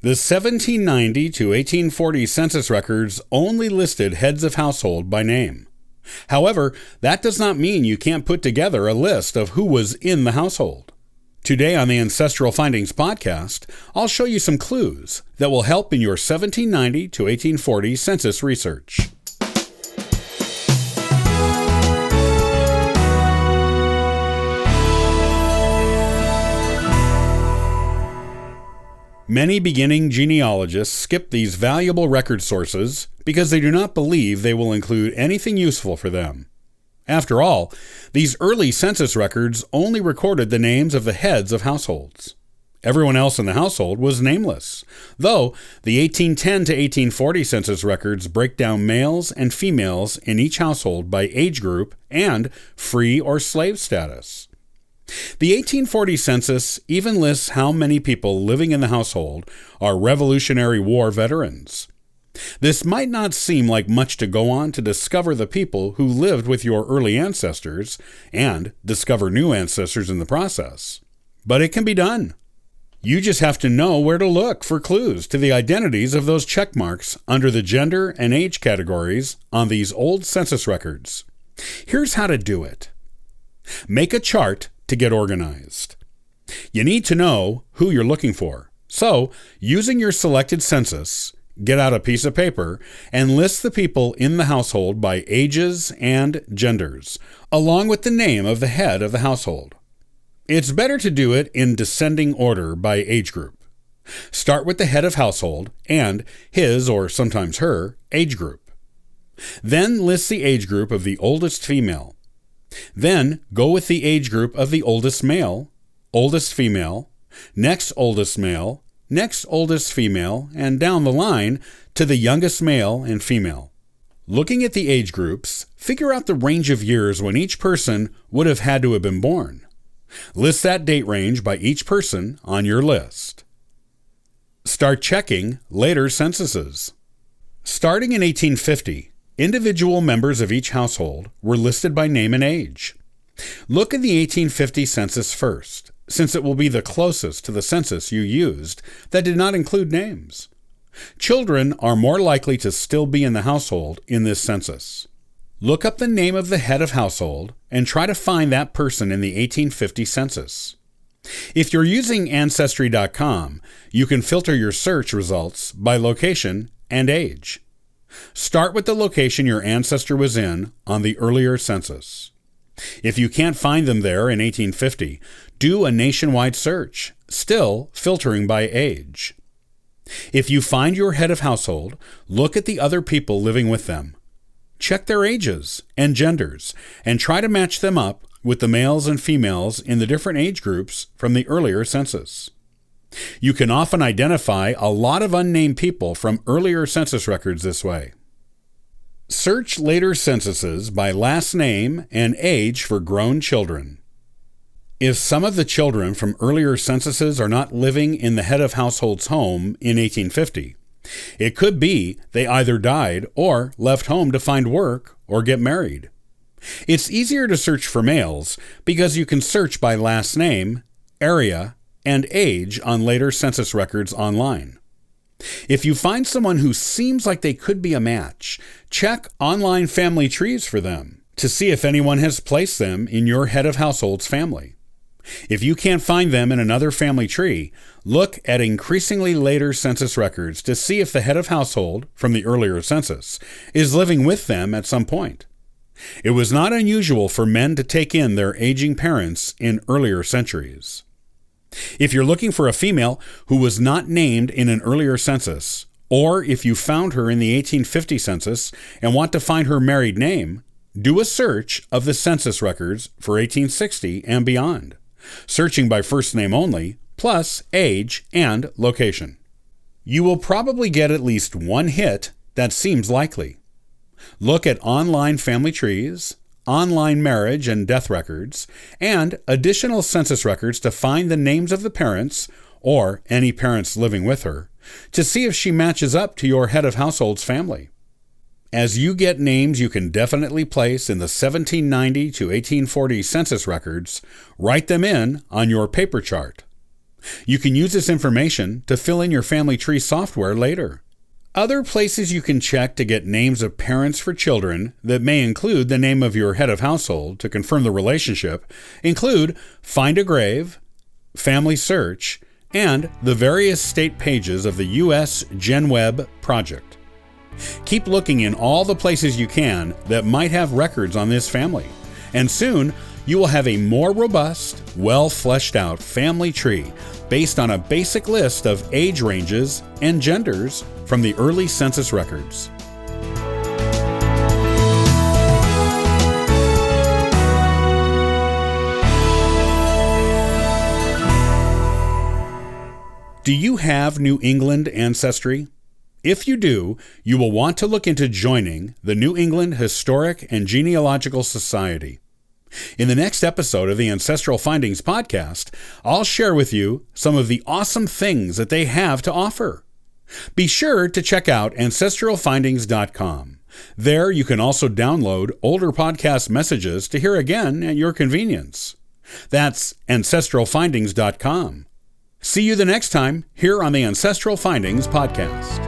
The 1790 to 1840 census records only listed heads of household by name. However, that does not mean you can't put together a list of who was in the household. Today on the Ancestral Findings podcast, I'll show you some clues that will help in your 1790 to 1840 census research. Many beginning genealogists skip these valuable record sources because they do not believe they will include anything useful for them. After all, these early census records only recorded the names of the heads of households. Everyone else in the household was nameless, though the 1810 to 1840 census records break down males and females in each household by age group and free or slave status. The 1840 census even lists how many people living in the household are Revolutionary War veterans. This might not seem like much to go on to discover the people who lived with your early ancestors and discover new ancestors in the process, but it can be done. You just have to know where to look for clues to the identities of those check marks under the gender and age categories on these old census records. Here's how to do it. Make a chart to get organized. You need to know who you're looking for. So, using your selected census, get out a piece of paper and list the people in the household by ages and genders, along with the name of the head of the household. It's better to do it in descending order by age group. Start with the head of household and his, or sometimes her, age group. Then list the age group of the oldest female. Then go with the age group of the oldest male, oldest female, next oldest male, next oldest female, and down the line to the youngest male and female. Looking at the age groups, figure out the range of years when each person would have had to have been born. List that date range by each person on your list. Start checking later censuses. Starting in 1850, individual members of each household were listed by name and age. Look at the 1850 census first, since it will be the closest to the census you used that did not include names. Children are more likely to still be in the household in this census. Look up the name of the head of household and try to find that person in the 1850 census. If you're using Ancestry.com, you can filter your search results by location and age. Start with the location your ancestor was in on the earlier census. If you can't find them there in 1850, do a nationwide search, still filtering by age. If you find your head of household, look at the other people living with them. Check their ages and genders and try to match them up with the males and females in the different age groups from the earlier census. You can often identify a lot of unnamed people from earlier census records this way. Search later censuses by last name and age for grown children. If some of the children from earlier censuses are not living in the head of household's home in 1850, it could be they either died or left home to find work or get married. It's easier to search for males because you can search by last name, area, and age on later census records online. If you find someone who seems like they could be a match, check online family trees for them to see if anyone has placed them in your head of household's family. If you can't find them in another family tree, look at increasingly later census records to see if the head of household from the earlier census is living with them at some point. It was not unusual for men to take in their aging parents in earlier centuries. If you're looking for a female who was not named in an earlier census, or if you found her in the 1850 census and want to find her married name, do a search of the census records for 1860 and beyond, searching by first name only, plus age and location. You will probably get at least one hit that seems likely. Look at online family trees, online marriage and death records, and additional census records to find the names of the parents, or any parents living with her, to see if she matches up to your head of household's family. As you get names you can definitely place in the 1790 to 1840 census records, write them in on your paper chart. You can use this information to fill in your family tree software later. Other places you can check to get names of parents for children that may include the name of your head of household to confirm the relationship include Find a Grave, Family Search, and the various state pages of the U.S. GenWeb project. Keep looking in all the places you can that might have records on this family, and soon you will have a more robust, well-fleshed-out family tree based on a basic list of age ranges and genders from the early census records. Do you have New England ancestry? If you do, you will want to look into joining the New England Historic and Genealogical Society. In the next episode of the Ancestral Findings podcast, I'll share with you some of the awesome things that they have to offer. Be sure to check out ancestralfindings.com. There you can also download older podcast messages to hear again at your convenience. That's ancestralfindings.com. See you the next time here on the Ancestral Findings podcast.